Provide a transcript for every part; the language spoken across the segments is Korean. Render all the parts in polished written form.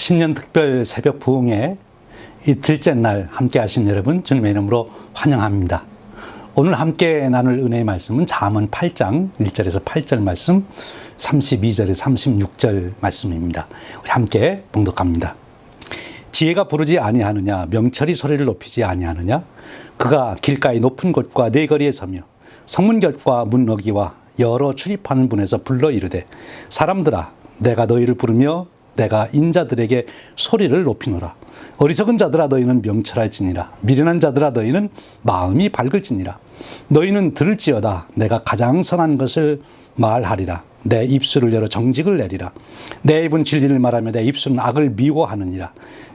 신년 특별 새벽 부흥회 이틀째 날 함께 하신 여러분 주님의 이름으로 환영합니다. 오늘 함께 나눌 은혜의 말씀은 잠언 8장 1절에서 8절 말씀, 32절에서 36절 말씀입니다. 우리 함께 봉독합니다. 지혜가 부르지 아니하느냐, 명철이 소리를 높이지 아니하느냐. 그가 길가의 높은 곳과 네 거리에 서며 성문 곁과 문 너기와 여러 출입하는 분에서 불러 이르되, 사람들아 내가 너희를 부르며 내가 인자들에게 소리를 높이노라. 어리석은 자들아 너희는 명철할지니라. 미련한 자들아 너희는 마음이 밝을지니라. 너희는 들을지어다 내가 가장 선한 것을 말하리라. 내 입술을 열어 정직을 내리라. 내 입은 진리를 말하며 내 입술은 악을 미워하느니라.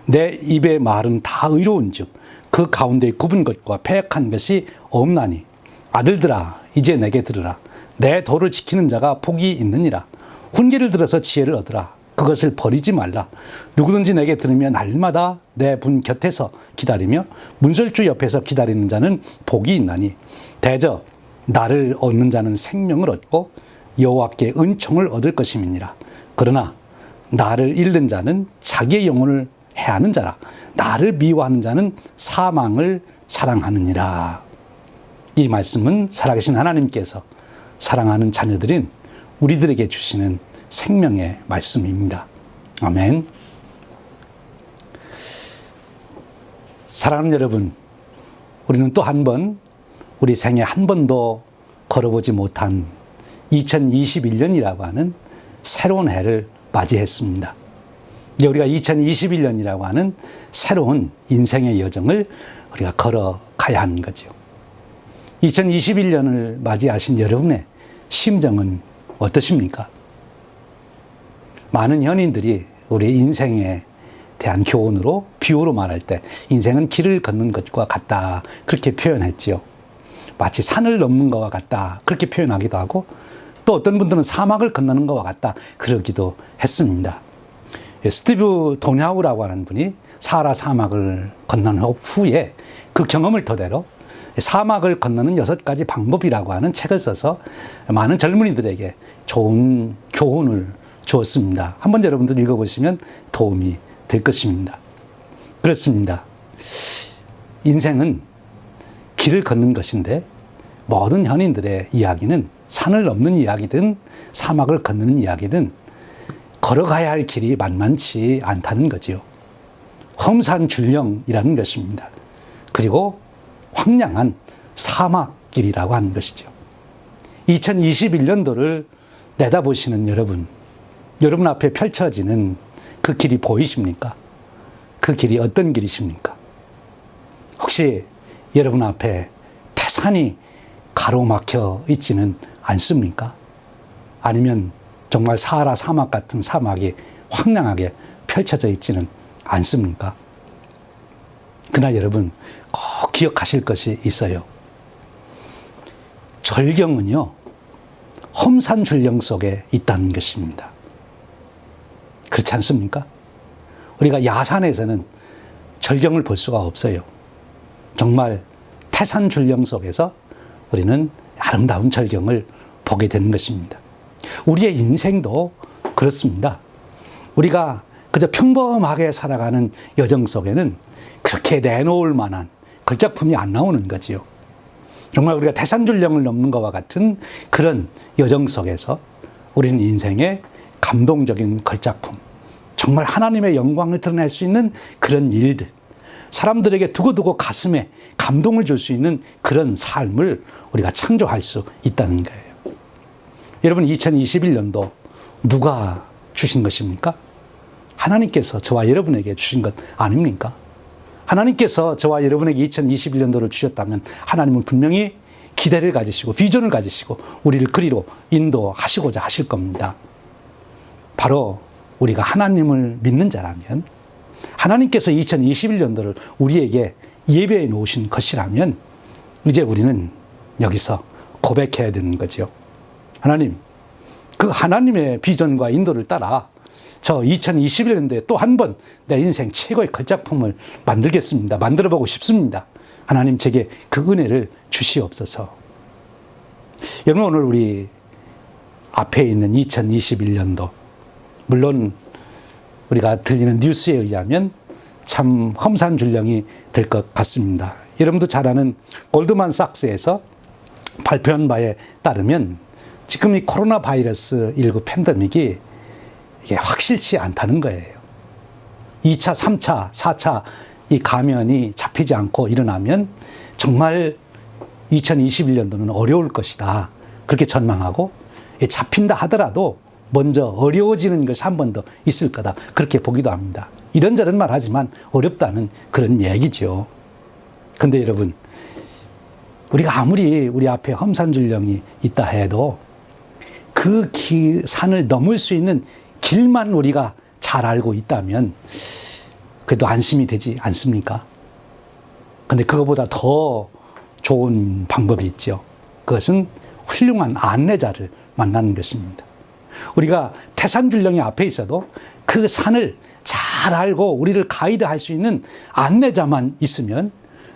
내 입의 말은 다 의로운즉 그 가운데 굽은 것과 패역한 것이 없나니. 아들들아 이제 내게 들으라. 내 도를 지키는 자가 복이 있느니라. 훈계를 들어서 지혜를 얻으라. 그것을 버리지 말라. 누구든지 내게 들으며 날마다 내 분 곁에서 기다리며 문설주 옆에서 기다리는 자는 복이 있나니. 대저 나를 얻는 자는 생명을 얻고 여호와께 은총을 얻을 것임이니라. 그러나 나를 잃는 자는 자기의 영혼을 해하는 자라. 나를 미워하는 자는 사망을 사랑하느니라. 이 말씀은 살아계신 하나님께서 사랑하는 자녀들인 우리들에게 주시는 생명의 말씀입니다. 아멘. 사랑하는 여러분, 우리는 또 한 번, 우리 생에 한 번도 걸어보지 못한 2021년이라고 하는 새로운 해를 맞이했습니다. 우리가 2021년이라고 하는 새로운 인생의 여정을 우리가 걸어가야 하는 거죠. 2021년을 맞이하신 여러분의 심정은 어떠십니까? 많은 현인들이 우리 인생에 대한 교훈으로, 비유로 말할 때 인생은 길을 걷는 것과 같다, 그렇게 표현했지요. 마치 산을 넘는 것과 같다, 그렇게 표현하기도 하고, 또 어떤 분들은 사막을 건너는 것과 같다, 그러기도 했습니다. 스티브 도냐우라고 하는 분이 사하라 사막을 건넌 후에 그 경험을 토대로 사막을 건너는 6가지 방법이라고 하는 책을 써서 많은 젊은이들에게 좋은 교훈을 주었습니다. 한번 여러분들 읽어보시면 도움이 될 것입니다. 그렇습니다. 인생은 길을 걷는 것인데 모든 현인들의 이야기는 산을 넘는 이야기든 사막을 건너는 이야기든 걸어가야 할 길이 만만치 않다는 거지요. 험산줄령이라는 것입니다. 그리고 황량한 사막길이라고 하는 것이죠. 2021년도를 내다보시는 여러분 앞에 펼쳐지는 그 길이 보이십니까? 그 길이 어떤 길이십니까? 혹시 여러분 앞에 태산이 가로막혀 있지는 않습니까? 아니면 정말 사하라 사막 같은 사막이 황량하게 펼쳐져 있지는 않습니까? 그러나 여러분 꼭 기억하실 것이 있어요. 절경은요, 험산줄령 속에 있다는 것입니다. 그렇지 않습니까? 우리가 야산에서는 절경을 볼 수가 없어요. 정말 태산줄령 속에서 우리는 아름다운 절경을 보게 되는 것입니다. 우리의 인생도 그렇습니다. 우리가 그저 평범하게 살아가는 여정 속에는 그렇게 내놓을 만한 걸작품이 안 나오는 거지요. 정말 우리가 태산줄령을 넘는 것과 같은 그런 여정 속에서 우리는 인생의 감동적인 걸작품, 정말 하나님의 영광을 드러낼 수 있는 그런 일들, 사람들에게 두고두고 가슴에 감동을 줄 수 있는 그런 삶을 우리가 창조할 수 있다는 거예요. 여러분, 2021년도 누가 주신 것입니까? 하나님께서 저와 여러분에게 주신 것 아닙니까? 하나님께서 저와 여러분에게 2021년도를 주셨다면 하나님은 분명히 기대를 가지시고 비전을 가지시고 우리를 그리로 인도하시고자 하실 겁니다. 바로 우리가 하나님을 믿는 자라면, 하나님께서 2021년도를 우리에게 예배해 놓으신 것이라면 이제 우리는 여기서 고백해야 되는 거죠. 하나님, 그 하나님의 비전과 인도를 따라 저 2021년도에 또 한 번 내 인생 최고의 걸작품을 만들겠습니다. 만들어보고 싶습니다. 하나님, 제게 그 은혜를 주시옵소서. 여러분, 오늘 우리 앞에 있는 2021년도, 물론 우리가 들리는 뉴스에 의하면 참 험산줄령이 될 것 같습니다. 여러분도 잘 아는 골드만삭스에서 발표한 바에 따르면 지금 이 코로나 바이러스 19 팬데믹이 이게 확실치 않다는 거예요. 2차, 3차, 4차 이 감염이 잡히지 않고 일어나면 정말 2021년도는 어려울 것이다. 그렇게 전망하고 잡힌다 하더라도 먼저 어려워지는 것이 한 번 더 있을 거다. 그렇게 보기도 합니다. 이런저런 말 하지만 어렵다는 그런 얘기죠. 근데 여러분, 우리가 아무리 우리 앞에 험산줄령이 있다 해도 그 산을 넘을 수 있는 길만 우리가 잘 알고 있다면 그래도 안심이 되지 않습니까? 근데 그거보다 더 좋은 방법이 있죠. 그것은 훌륭한 안내자를 만나는 것입니다. 우리가 태산줄령이 앞에 있어도 그 산을 잘 알고 우리를 가이드할 수 있는 안내자만 있으면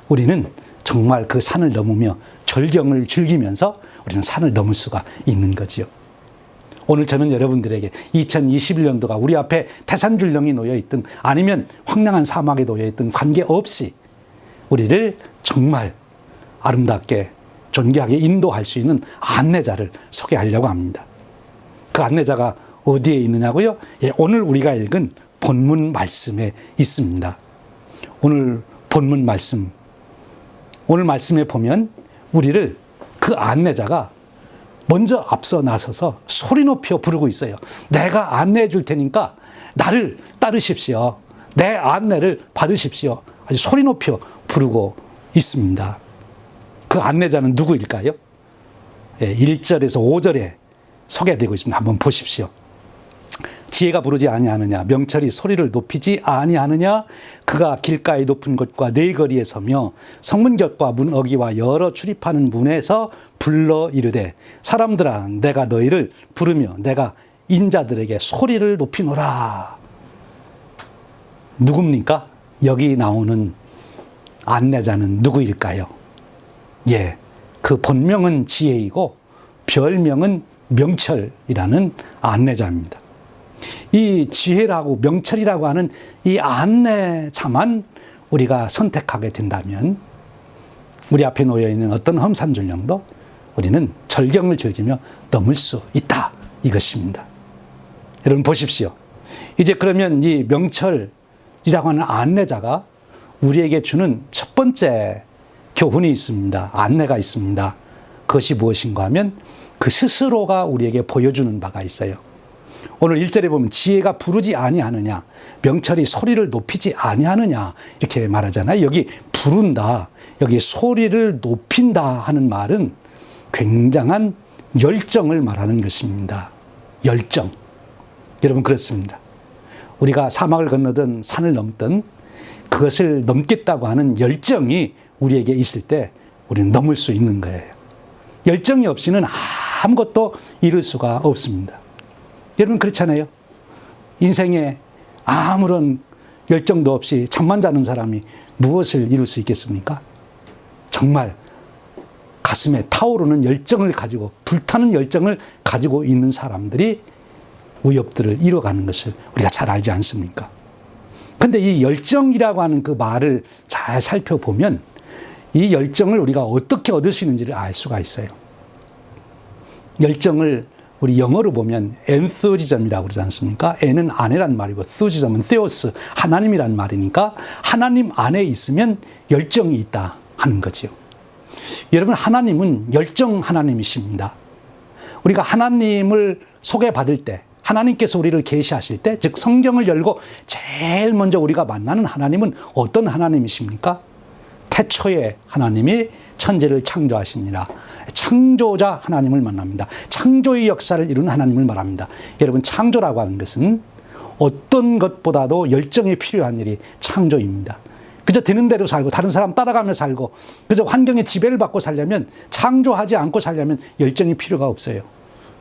우리는 정말 그 산을 넘으며 절경을 즐기면서 우리는 산을 넘을 수가 있는 거지요. 오늘 저는 여러분들에게 2021년도가 우리 앞에 태산줄령이 놓여있든 아니면 황량한 사막에 놓여있든 관계없이 우리를 정말 아름답게 존귀하게 인도할 수 있는 안내자를 소개하려고 합니다. 그 안내자가 어디에 있느냐고요? 예, 오늘 우리가 읽은 본문 말씀에 있습니다. 오늘 본문 말씀, 오늘 말씀에 보면 우리를 그 안내자가 먼저 앞서 나서서 소리 높여 부르고 있어요. 내가 안내해 줄 테니까 나를 따르십시오. 내 안내를 받으십시오. 아주 소리 높여 부르고 있습니다. 그 안내자는 누구일까요? 1절에서 5절에 소개되고 있습니다. 한번 보십시오. 지혜가 부르지 아니하느냐, 명철이 소리를 높이지 아니하느냐, 그가 길가의 높은 곳과 네거리에 서며 성문 곁과 문 어기와 여러 출입하는 문에서 불러 이르되 사람들아 내가 너희를 부르며 내가 인자들에게 소리를 높이노라. 누굽니까? 여기 나오는 안내자는 누구일까요? 예, 그 본명은 지혜이고 별명은 명철이라는 안내자입니다. 이 지혜라고 명철이라고 하는 이 안내자만 우리가 선택하게 된다면 우리 앞에 놓여있는 어떤 험산줄령도 우리는 절경을 즐기며 넘을 수 있다, 이것입니다. 여러분 보십시오. 이제 그러면 이 명철이라고 하는 안내자가 우리에게 주는 첫 번째 교훈이 있습니다. 안내가 있습니다. 그것이 무엇인가 하면 그 스스로가 우리에게 보여주는 바가 있어요. 오늘 1절에 보면 지혜가 부르지 아니하느냐, 명철이 소리를 높이지 아니하느냐 이렇게 말하잖아요. 여기 부른다, 여기 소리를 높인다 하는 말은 굉장한 열정을 말하는 것입니다. 열정. 여러분 그렇습니다. 우리가 사막을 건너든 산을 넘든 그것을 넘겠다고 하는 열정이 우리에게 있을 때 우리는 넘을 수 있는 거예요. 열정이 없이는 아무것도 이룰 수가 없습니다. 여러분 그렇잖아요. 인생에 아무런 열정도 없이 잠만 자는 사람이 무엇을 이룰 수 있겠습니까? 정말 가슴에 타오르는 열정을 가지고, 불타는 열정을 가지고 있는 사람들이 위협들을 이뤄가는 것을 우리가 잘 알지 않습니까? 근데 이 열정이라고 하는 그 말을 잘 살펴보면 이 열정을 우리가 어떻게 얻을 수 있는지를 알 수가 있어요. 열정을 우리 영어로 보면 enthusiasm이라고 그러지 않습니까? N은 안에란 말이고 enthusiasm은 theos, 하나님이란 말이니까 하나님 안에 있으면 열정이 있다 하는 거지요. 여러분 하나님은 열정 하나님이십니다. 우리가 하나님을 소개받을 때, 하나님께서 우리를 계시하실 때, 즉 성경을 열고 제일 먼저 우리가 만나는 하나님은 어떤 하나님이십니까? 태초에 하나님이 천지를 창조하시니라. 창조자 하나님을 만납니다. 창조의 역사를 이룬 하나님을 말합니다. 여러분 창조라고 하는 것은 어떤 것보다도 열정이 필요한 일이 창조입니다. 그저 되는 대로 살고 다른 사람 따라가며 살고 그저 환경의 지배를 받고 살려면, 창조하지 않고 살려면 열정이 필요가 없어요.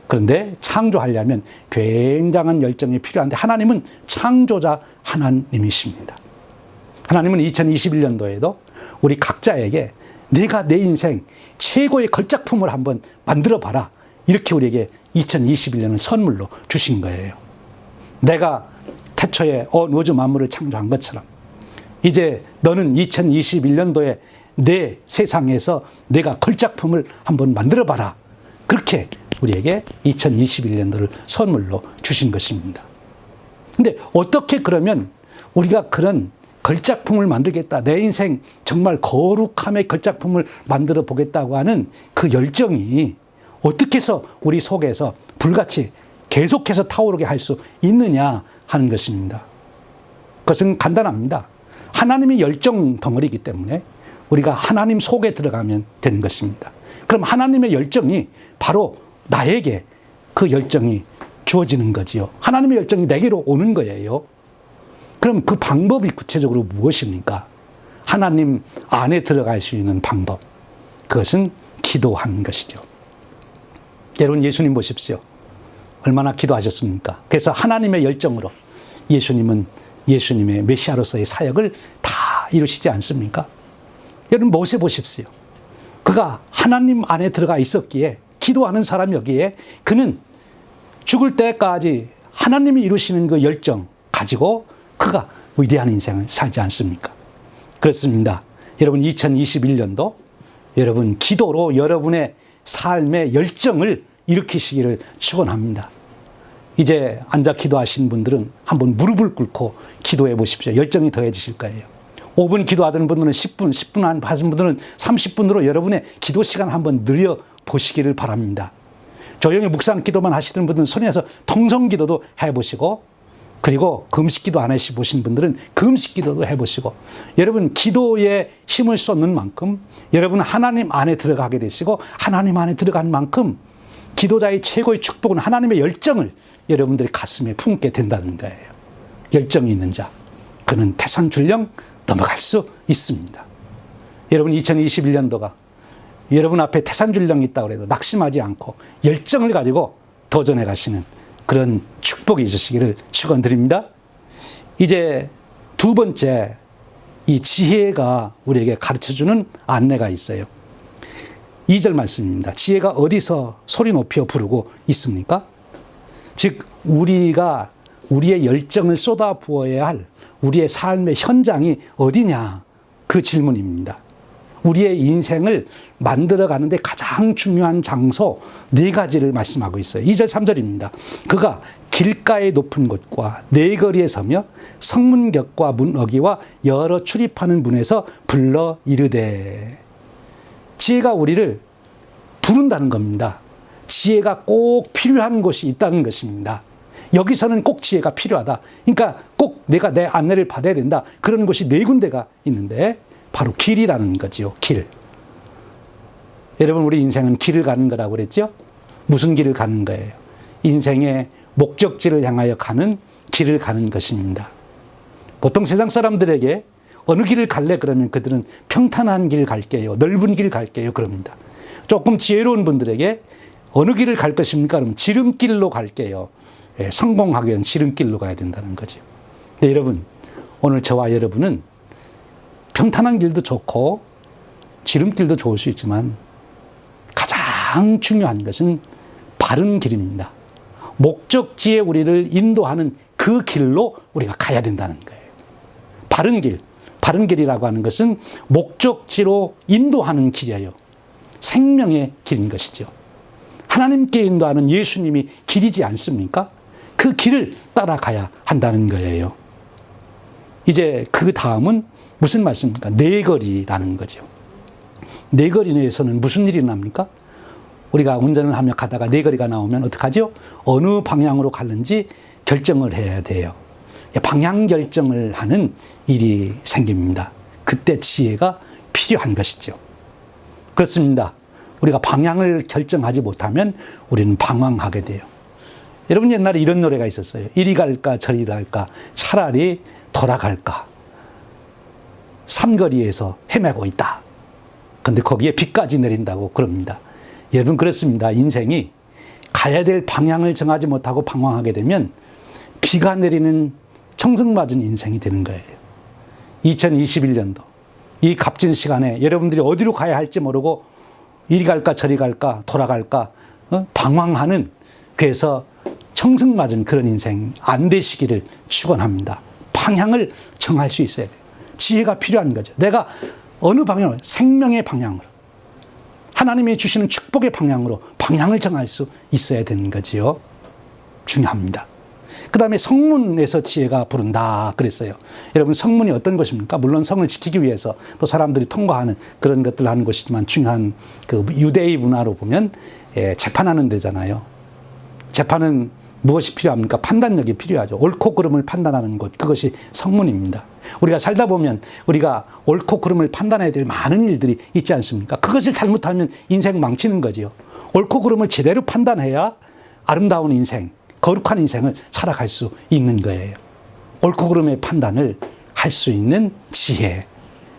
그런데 창조하려면 굉장한 열정이 필요한데 하나님은 창조자 하나님이십니다. 하나님은 2021년도에도 우리 각자에게 네가 내 인생 최고의 걸작품을 한번 만들어봐라, 이렇게 우리에게 2021년은 선물로 주신 거예요. 내가 태초에 온 우주 만물을 창조한 것처럼 이제 너는 2021년도에 내 세상에서 내가 걸작품을 한번 만들어봐라. 그렇게 우리에게 2021년도를 선물로 주신 것입니다. 근데 어떻게 그러면 우리가 그런 걸작품을 만들겠다. 내 인생 정말 거룩함의 걸작품을 만들어 보겠다고 하는 그 열정이 어떻게 해서 우리 속에서 불같이 계속해서 타오르게 할 수 있느냐 하는 것입니다. 그것은 간단합니다. 하나님의 열정 덩어리이기 때문에 우리가 하나님 속에 들어가면 되는 것입니다. 그럼 하나님의 열정이 바로 나에게 그 열정이 주어지는 거지요. 하나님의 열정이 내게로 오는 거예요. 그럼 그 방법이 구체적으로 무엇입니까? 하나님 안에 들어갈 수 있는 방법. 그것은 기도하는 것이죠. 여러분 예수님 보십시오. 얼마나 기도하셨습니까? 그래서 하나님의 열정으로 예수님은 예수님의 메시아로서의 사역을 다 이루시지 않습니까? 여러분 모세 보십시오. 그가 하나님 안에 들어가 있었기에 기도하는 사람이었기에 그는 죽을 때까지 하나님이 이루시는 그 열정 가지고 그가 위대한 인생을 살지 않습니까? 그렇습니다. 여러분 2021년도 여러분 기도로 여러분의 삶의 열정을 일으키시기를 축원합니다. 이제 앉아 기도하시는 분들은 한번 무릎을 꿇고 기도해 보십시오. 열정이 더해지실 거예요. 5분 기도하던 분들은 10분, 10분 안 하신 분들은 30분으로 여러분의 기도 시간 한번 늘려 보시기를 바랍니다. 조용히 묵상 기도만 하시던 분들은 손에서 통성 기도도 해보시고, 그리고 금식 기도 안 해보신 분들은 금식 기도도 해보시고, 여러분 기도에 힘을 쏟는 만큼 여러분 하나님 안에 들어가게 되시고, 하나님 안에 들어간 만큼 기도자의 최고의 축복은 하나님의 열정을 여러분들의 가슴에 품게 된다는 거예요. 열정이 있는 자, 그는 태산줄령 넘어갈 수 있습니다. 여러분 2021년도가 여러분 앞에 태산줄령이 있다고 해도 낙심하지 않고 열정을 가지고 도전해 가시는 그런 축복이 있으시기를 축원드립니다. 이제 두 번째, 이 지혜가 우리에게 가르쳐주는 안내가 있어요. 2절 말씀입니다. 지혜가 어디서 소리 높여 부르고 있습니까? 즉 우리가 우리의 열정을 쏟아 부어야 할 우리의 삶의 현장이 어디냐, 그 질문입니다. 우리의 인생을 만들어가는데 가장 중요한 장소 4가지를 말씀하고 있어요. 2절 3절입니다. 그가 길가의 높은 곳과 네거리에 서며 성문격과 문어기와 여러 출입하는 문에서 불러 이르되. 지혜가 우리를 부른다는 겁니다. 지혜가 꼭 필요한 곳이 있다는 것입니다. 여기서는 꼭 지혜가 필요하다. 그러니까 꼭 내가 내 안내를 받아야 된다. 그런 곳이 4군데가 있는데 바로 길이라는 거지요. 길. 여러분 우리 인생은 길을 가는 거라고 그랬죠? 무슨 길을 가는 거예요? 인생의 목적지를 향하여 가는 길을 가는 것입니다. 보통 세상 사람들에게 어느 길을 갈래? 그러면 그들은 평탄한 길 갈게요. 넓은 길 갈게요. 그럽니다. 조금 지혜로운 분들에게 어느 길을 갈 것입니까? 그러면 지름길로 갈게요. 예, 성공하기 위한 지름길로 가야 된다는 거죠. 근데 여러분, 오늘 저와 여러분은 평탄한 길도 좋고 지름길도 좋을 수 있지만 가장 중요한 것은 바른 길입니다. 목적지에 우리를 인도하는 그 길로 우리가 가야 된다는 거예요. 바른 길. 바른 길이라고 하는 것은 목적지로 인도하는 길이에요. 생명의 길인 것이죠. 하나님께 인도하는 예수님이 길이지 않습니까? 그 길을 따라가야 한다는 거예요. 이제 그 다음은 무슨 말씀입니까? 네거리라는 거죠. 네거리에서는 무슨 일이 납니까? 우리가 운전을 하며 가다가 네거리가 나오면 어떡하죠? 어느 방향으로 가는지 결정을 해야 돼요. 방향 결정을 하는 일이 생깁니다. 그때 지혜가 필요한 것이죠. 그렇습니다. 우리가 방향을 결정하지 못하면 우리는 방황하게 돼요. 여러분 옛날에 이런 노래가 있었어요. 이리 갈까 저리 갈까 차라리 돌아갈까. 삼거리에서 헤매고 있다. 그런데 거기에 비까지 내린다고 그럽니다. 여러분 그렇습니다. 인생이 가야 될 방향을 정하지 못하고 방황하게 되면 비가 내리는 청승맞은 인생이 되는 거예요. 2021년도 이 값진 시간에 여러분들이 어디로 가야 할지 모르고 이리 갈까 저리 갈까 돌아갈까 방황하는, 그래서 청승맞은 그런 인생 안 되시기를 축원합니다. 방향을 정할 수 있어야 돼요. 지혜가 필요한 거죠. 내가 어느 방향으로, 생명의 방향으로, 하나님이 주시는 축복의 방향으로 방향을 정할 수 있어야 되는 거지요. 중요합니다. 그 다음에 성문에서 지혜가 부른다 그랬어요. 여러분, 성문이 어떤 것입니까? 물론 성을 지키기 위해서 또 사람들이 통과하는 그런 것들을 하는 것이지만, 중요한 그 유대의 문화로 보면 재판하는 데잖아요. 재판은 무엇이 필요합니까? 판단력이 필요하죠. 옳고 그름을 판단하는 것, 그것이 성문입니다. 우리가 살다 보면 우리가 옳고 그름을 판단해야 될 많은 일들이 있지 않습니까? 그것을 잘못하면 인생 망치는 거지요. 옳고 그름을 제대로 판단해야 아름다운 인생, 거룩한 인생을 살아갈 수 있는 거예요. 옳고 그름의 판단을 할 수 있는 지혜,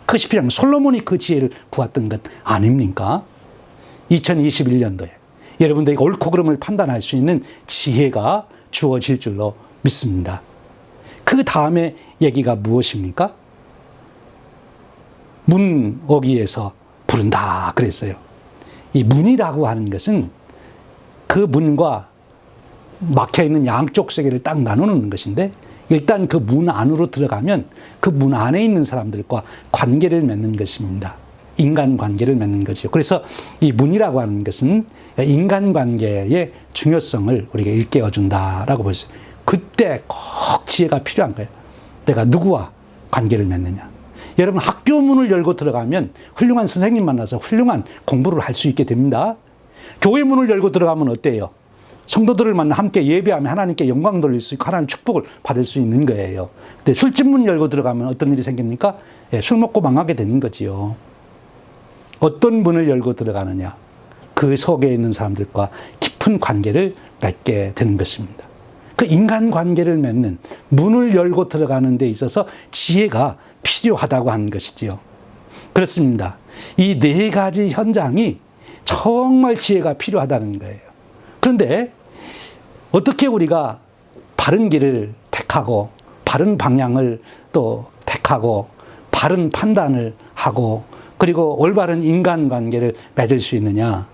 그것이 필요합니다. 솔로몬이 그 지혜를 구했던 것 아닙니까? 2021년도에 여러분들에게 옳고 그름을 판단할 수 있는 지혜가 주어질 줄로 믿습니다. 그 다음에 얘기가 무엇입니까? 문어기에서 부른다 그랬어요. 이 문이라고 하는 것은 그 문과 막혀있는 양쪽 세계를 딱 나누는 것인데, 일단 그 문 안으로 들어가면 그 문 안에 있는 사람들과 관계를 맺는 것입니다. 인간 관계를 맺는 거죠. 그래서 이 문이라고 하는 것은 인간 관계의 중요성을 우리에게 일깨워 준다라고 볼 수 있어요. 그때 꼭 지혜가 필요한 거예요. 내가 누구와 관계를 맺느냐. 여러분, 학교 문을 열고 들어가면 훌륭한 선생님 만나서 훌륭한 공부를 할 수 있게 됩니다. 교회 문을 열고 들어가면 어때요? 성도들을 만나 함께 예배하며 하나님께 영광 돌릴 수 있고 하나님 축복을 받을 수 있는 거예요. 근데 술집 문 열고 들어가면 어떤 일이 생깁니까? 술 먹고 망하게 되는 거지요. 어떤 문을 열고 들어가느냐, 그 속에 있는 사람들과 깊은 관계를 맺게 되는 것입니다. 그 인간관계를 맺는 문을 열고 들어가는 데 있어서 지혜가 필요하다고 하는 것이지요. 그렇습니다. 이 네 가지 현장이 정말 지혜가 필요하다는 거예요. 그런데 어떻게 우리가 바른 길을 택하고 바른 방향을 또 택하고 바른 판단을 하고 그리고 올바른 인간관계를 맺을 수 있느냐?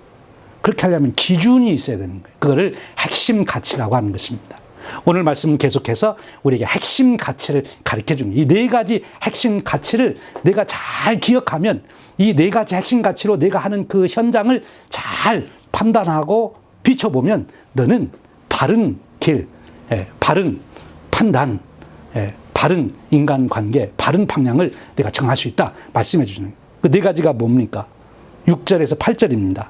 그렇게 하려면 기준이 있어야 되는 거예요. 그거를 핵심 가치라고 하는 것입니다. 오늘 말씀은 계속해서 우리에게 핵심 가치를 가르쳐 줍니다. 이 네 가지 핵심 가치를 내가 잘 기억하면 이 네 가지 핵심 가치로 내가 하는 그 현장을 잘 판단하고 비춰보면 너는 바른 길, 바른 판단, 바른 인간관계, 바른 방향을 내가 정할 수 있다 말씀해 주시는 거예요. 그 네 가지가 뭡니까? 6절에서 8절입니다.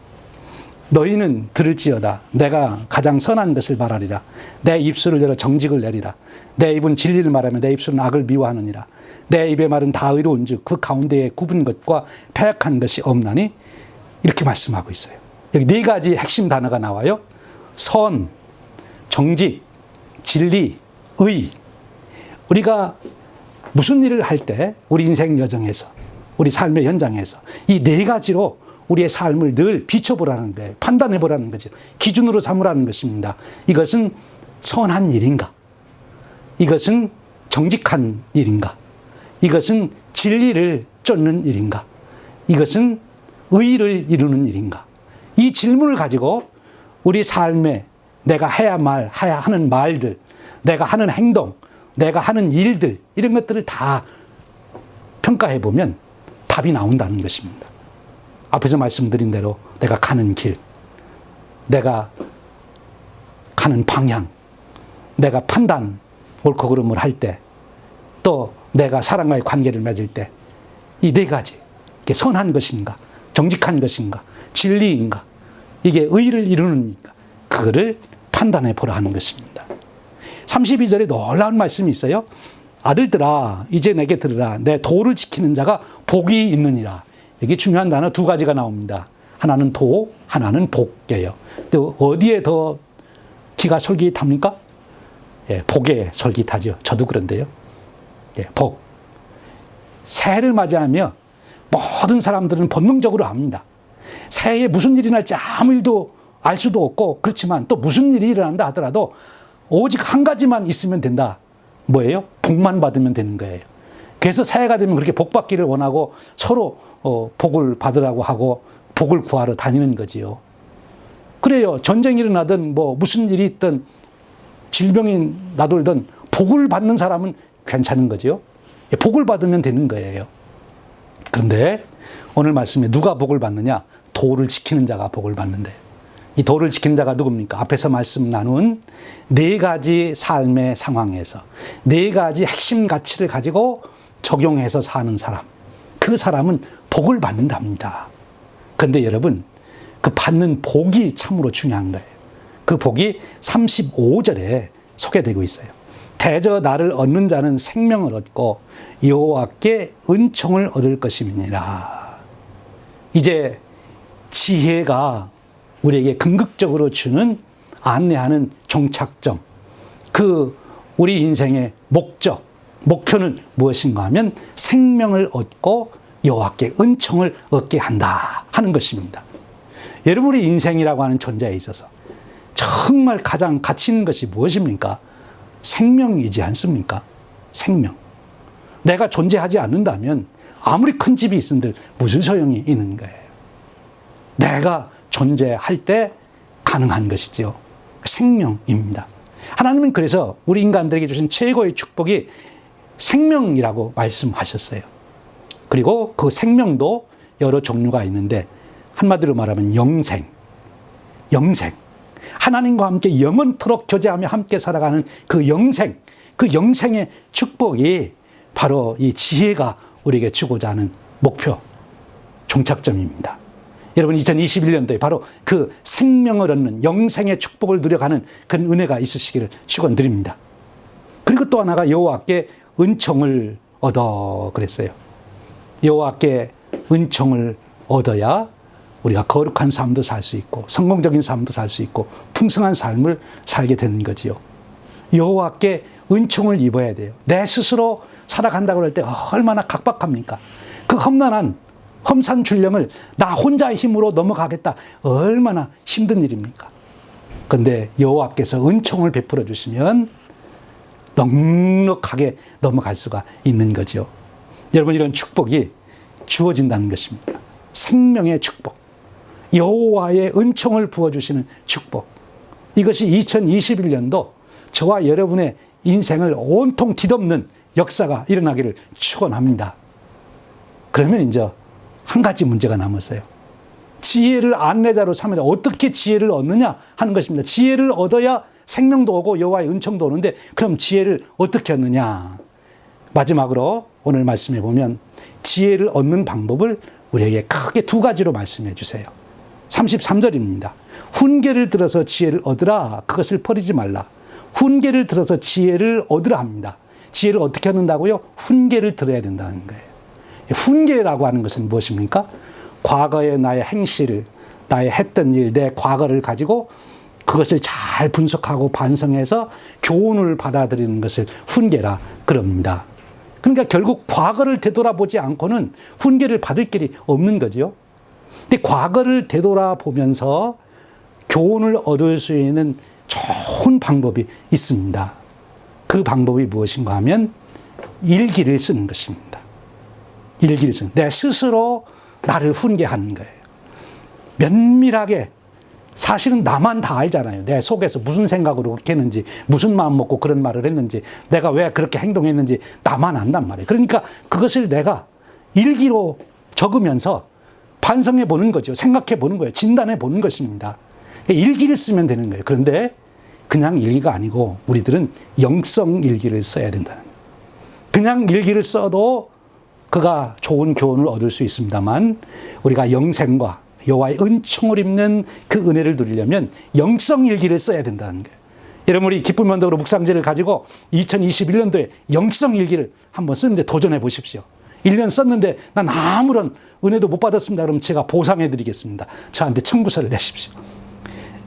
너희는 들을지어다. 내가 가장 선한 것을 말하리라. 내 입술을 열어 정직을 내리라. 내 입은 진리를 말하며 내 입술은 악을 미워하느니라. 내 입의 말은 다 의로운 즉 그 가운데에 굽은 것과 패약한 것이 없나니, 이렇게 말씀하고 있어요. 여기 네 가지 핵심 단어가 나와요. 선, 정직, 진리, 의. 우리가 무슨 일을 할 때 우리 인생 여정에서, 우리 삶의 현장에서 이 네 가지로 우리의 삶을 늘 비춰보라는 거예요. 판단해보라는 거죠. 기준으로 삼으라는 것입니다. 이것은 선한 일인가? 이것은 정직한 일인가? 이것은 진리를 쫓는 일인가? 이것은 의를 이루는 일인가? 이 질문을 가지고 우리 삶에 내가 해야 하는 말들, 내가 하는 행동, 내가 하는 일들, 이런 것들을 다 평가해보면 답이 나온다는 것입니다. 앞에서 말씀드린 대로 내가 가는 길, 내가 가는 방향, 내가 판단, 옳고 그름을 할 때, 또 내가 사람과의 관계를 맺을 때, 이 네 가지, 이게 선한 것인가, 정직한 것인가, 진리인가, 이게 의를 이루는가, 그거를 판단해 보라 하는 것입니다. 32절에 놀라운 말씀이 있어요. 아들들아, 이제 내게 들으라. 내 도를 지키는 자가 복이 있느니라. 여기 중요한 단어 두 가지가 나옵니다. 하나는 도, 하나는 복이에요. 근데 어디에 더 기가 솔깃합니까? 복에 솔깃하죠. 저도 그런데요. 복. 새해를 맞이하며 모든 사람들은 본능적으로 압니다. 새해에 무슨 일이 날지 아무 일도 알 수도 없고, 그렇지만 또 무슨 일이 일어난다 하더라도 오직 한 가지만 있으면 된다. 뭐예요? 복만 받으면 되는 거예요. 그래서 새해가 되면 그렇게 복 받기를 원하고 서로 복을 받으라고 하고 복을 구하러 다니는 거지요. 그래요. 전쟁이 일어나든 뭐 무슨 일이 있든 질병이 나돌던 복을 받는 사람은 괜찮은 거죠. 복을 받으면 되는 거예요. 그런데 오늘 말씀에 누가 복을 받느냐? 도를 지키는 자가 복을 받는데, 이 도를 지키는 자가 누굽니까? 앞에서 말씀 나눈 네 가지 삶의 상황에서 네 가지 핵심 가치를 가지고 적용해서 사는 사람, 그 사람은 복을 받는답니다. 그런데 여러분, 그 받는 복이 참으로 중요한 거예요. 그 복이 35절에 소개되고 있어요. 대저 나를 얻는 자는 생명을 얻고 여호와께 은총을 얻을 것임이니라. 이제 지혜가 우리에게 궁극적으로 주는, 안내하는 종착점, 그 우리 인생의 목표는 무엇인가 하면 생명을 얻고 여호와께 은총을 얻게 한다 하는 것입니다. 여러분의 인생이라고 하는 존재에 있어서 정말 가장 가치 있는 것이 무엇입니까? 생명이지 않습니까? 생명. 내가 존재하지 않는다면 아무리 큰 집이 있은들 무슨 소용이 있는 거예요. 내가 존재할 때 가능한 것이지요. 생명입니다. 하나님은 그래서 우리 인간들에게 주신 최고의 축복이 생명이라고 말씀하셨어요. 그리고 그 생명도 여러 종류가 있는데, 한마디로 말하면 영생. 하나님과 함께 영원토록 교제하며 함께 살아가는 그 영생, 그 영생의 축복이 바로 이 지혜가 우리에게 주고자 하는 목표, 종착점입니다. 여러분, 2021년도에 바로 그 생명을 얻는 영생의 축복을 누려가는 그런 은혜가 있으시기를 축원드립니다. 그리고 또 하나가 여호와께 은총을 얻어 그랬어요. 여호와께 은총을 얻어야 우리가 거룩한 삶도 살 수 있고 성공적인 삶도 살 수 있고 풍성한 삶을 살게 되는 거지요. 여호와께 은총을 입어야 돼요. 내 스스로 살아간다고 할 때 얼마나 각박합니까? 그 험난한 험산출령을 나 혼자의 힘으로 넘어가겠다, 얼마나 힘든 일입니까? 그런데 여호와께서 은총을 베풀어 주시면 넉넉하게 넘어갈 수가 있는 거죠. 여러분, 이런 축복이 주어진다는 것입니다. 생명의 축복, 여호와의 은총을 부어주시는 축복, 이것이 2021년도 저와 여러분의 인생을 온통 뒤덮는 역사가 일어나기를 축원합니다. 그러면 이제 한 가지 문제가 남았어요. 지혜를 안내자로 삼으다 어떻게 지혜를 얻느냐 하는 것입니다. 지혜를 얻어야 생명도 오고 여호와의 은총도 오는데, 그럼 지혜를 어떻게 얻느냐? 마지막으로 오늘 말씀해 보면 지혜를 얻는 방법을 우리에게 크게 두 가지로 말씀해 주세요. 33절입니다. 훈계를 들어서 지혜를 얻으라. 그것을 버리지 말라. 훈계를 들어서 지혜를 얻으라 합니다. 지혜를 어떻게 얻는다고요? 훈계를 들어야 된다는 거예요. 훈계라고 하는 것은 무엇입니까? 과거의 나의 행실, 나의 했던 일, 내 과거를 가지고 그것을 잘 분석하고 반성해서 교훈을 받아들이는 것을 훈계라 그럽니다. 그러니까 결국 과거를 되돌아보지 않고는 훈계를 받을 길이 없는 거죠. 근데 과거를 되돌아보면서 교훈을 얻을 수 있는 좋은 방법이 있습니다. 그 방법이 무엇인가 하면 일기를 쓰는 것입니다. 일기를 쓰는, 내 스스로 나를 훈계하는 거예요. 면밀하게, 사실은 나만 다 알잖아요. 내 속에서 무슨 생각으로 그렇게 했는지, 무슨 마음 먹고 그런 말을 했는지, 내가 왜 그렇게 행동했는지 나만 안단 말이에요. 그러니까 그것을 내가 일기로 적으면서 반성해 보는 거죠. 생각해 보는 거예요. 진단해 보는 것입니다. 일기를 쓰면 되는 거예요. 그런데 그냥 일기가 아니고 우리들은 영성 일기를 써야 된다는 거예요. 그냥 일기를 써도 그가 좋은 교훈을 얻을 수 있습니다만, 우리가 영생과 여호와의 은총을 입는 그 은혜를 누리려면 영성 일기를 써야 된다는 거예요. 여러분, 우리 기쁨 언덕으로 묵상제를 가지고 2021년도에 영성 일기를 한번 쓰는데 도전해 보십시오. 1년 썼는데 난 아무런 은혜도 못 받았습니다. 그럼 제가 보상해 드리겠습니다. 저한테 청구서를 내십시오.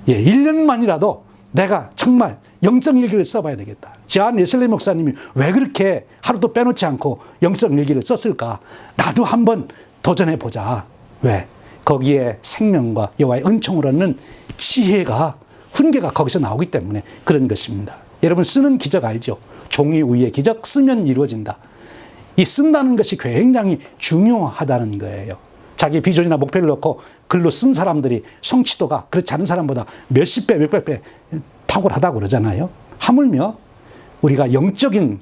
1년만이라도 내가 정말 영성 일기를 써봐야 되겠다. 지안 예슬레 목사님이 왜 그렇게 하루도 빼놓지 않고 영성 일기를 썼을까? 나도 한번 도전해 보자. 왜? 거기에 생명과 여호와의 은총을 얻는 지혜가, 훈계가 거기서 나오기 때문에 그런 것입니다. 여러분, 쓰는 기적 알죠? 종이 위의 기적, 쓰면 이루어진다. 이 쓴다는 것이 굉장히 중요하다는 거예요. 자기 비전이나 목표를 놓고 글로 쓴 사람들이 성취도가 그렇지 않은 사람보다 몇십 배, 몇백 배 탁월하다고 그러잖아요. 하물며 우리가 영적인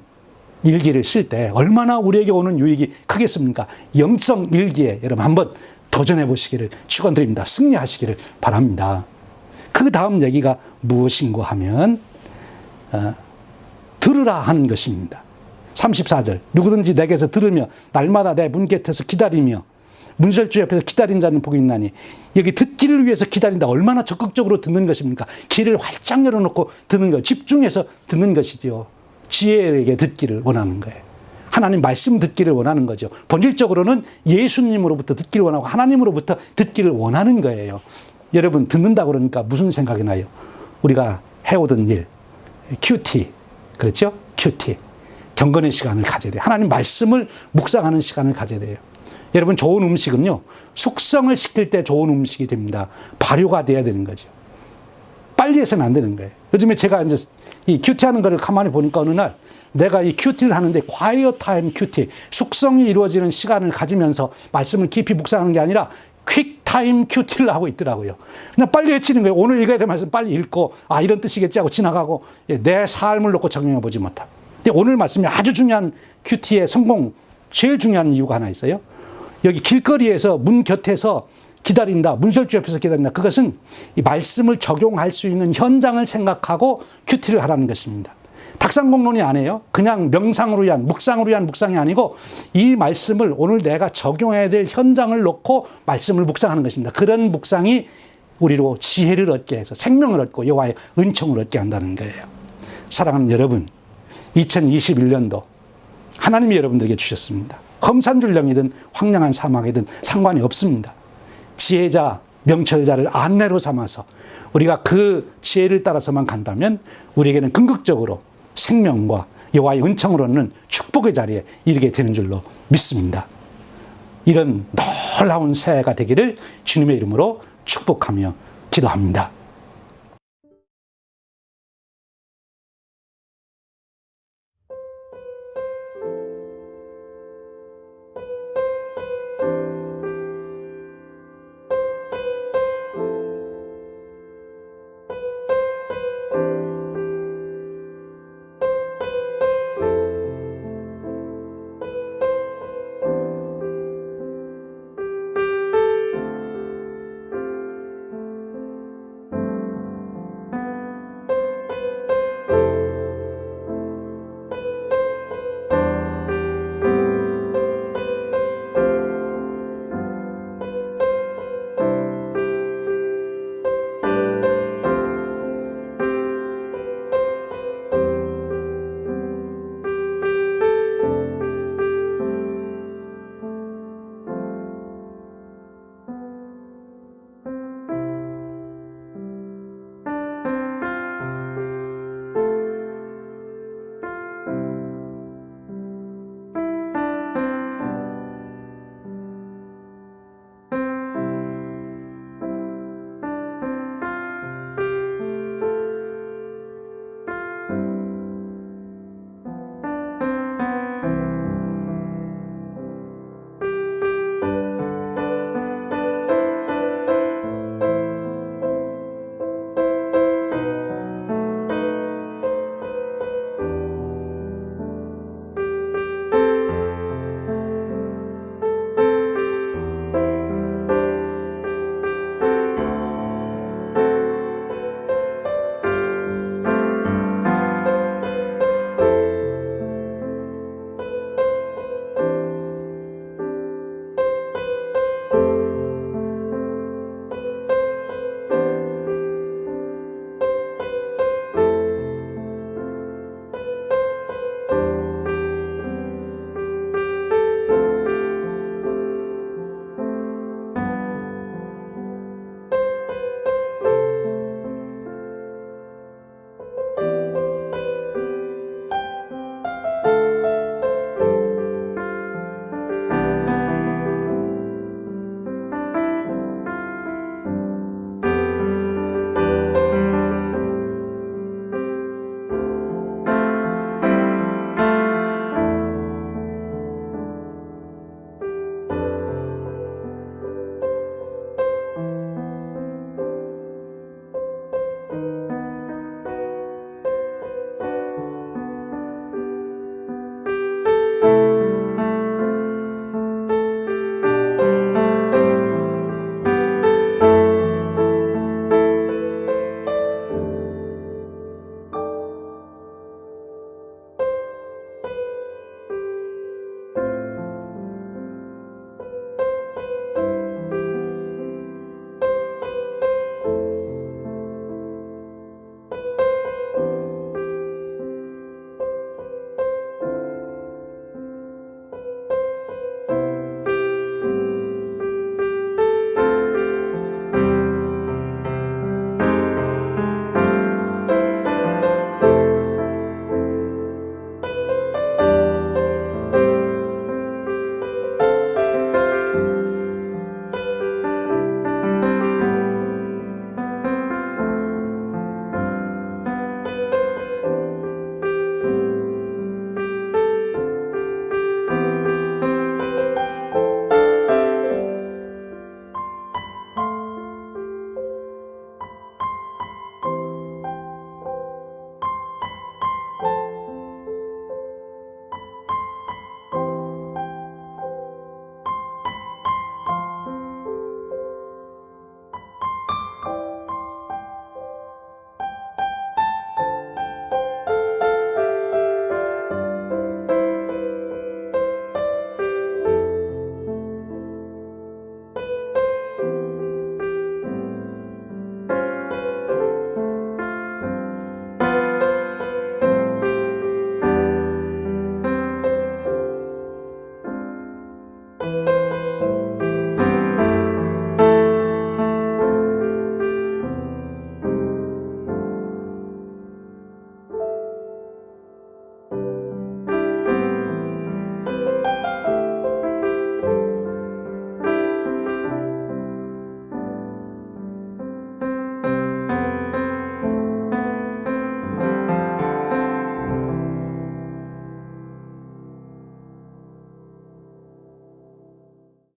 일기를 쓸 때 얼마나 우리에게 오는 유익이 크겠습니까? 영성 일기에 여러분 한번 도전해 보시기를 축원드립니다. 승리하시기를 바랍니다. 그 다음 얘기가 무엇인고 하면 들으라 하는 것입니다. 34절 누구든지 내게서 들으며 날마다 내 문 곁에서 기다리며 문설주 옆에서 기다린 자는 복이 있나니. 여기 듣기를 위해서 기다린다. 얼마나 적극적으로 듣는 것입니까? 귀를 활짝 열어놓고 듣는 것, 집중해서 듣는 것이죠. 지혜에게 듣기를 원하는 거예요. 하나님 말씀 듣기를 원하는 거죠. 본질적으로는 예수님으로부터 듣기를 원하고 하나님으로부터 듣기를 원하는 거예요. 여러분 듣는다고 그러니까 무슨 생각이 나요? 우리가 해오던 일, 큐티, 그렇죠? 큐티. 경건의 시간을 가져야 돼요. 하나님 말씀을 묵상하는 시간을 가져야 돼요. 여러분 좋은 음식은요, 숙성을 시킬 때 좋은 음식이 됩니다. 발효가 돼야 되는 거죠. 빨리 해서는 안 되는 거예요. 요즘에 제가 이제 이 큐티 하는 거를 가만히 보니까 어느 날 내가 이 큐티를 하는데 과이어 타임 큐티, 숙성이 이루어지는 시간을 가지면서 말씀을 깊이 묵상하는 게 아니라 퀵 타임 큐티를 하고 있더라고요. 그냥 빨리 해치는 거예요. 오늘 읽어야 될 말씀 빨리 읽고, 아, 이런 뜻이겠지 하고 지나가고, 내 삶을 놓고 적용해 보지 못하고. 근데 오늘 말씀이 아주 중요한 큐티의 성공, 제일 중요한 이유가 하나 있어요. 여기 길거리에서 문 곁에서 기다린다, 문설주 옆에서 기다린다. 그것은 이 말씀을 적용할 수 있는 현장을 생각하고 큐티를 하라는 것입니다. 닭상공론이 아니에요. 그냥 명상으로 위한, 묵상으로 위한 묵상이 아니고 이 말씀을 오늘 내가 적용해야 될 현장을 놓고 말씀을 묵상하는 것입니다. 그런 묵상이 우리로 지혜를 얻게 해서 생명을 얻고 여호와의 은총을 얻게 한다는 거예요. 사랑하는 여러분, 2021년도 하나님이 여러분들에게 주셨습니다. 험산줄령이든 황량한 사막이든 상관이 없습니다. 지혜자, 명철자를 안내로 삼아서 우리가 그 지혜를 따라서만 간다면 우리에게는 궁극적으로 생명과 여호와의 은총을 얻는 축복의 자리에 이르게 되는 줄로 믿습니다. 이런 놀라운 새해가 되기를 주님의 이름으로 축복하며 기도합니다.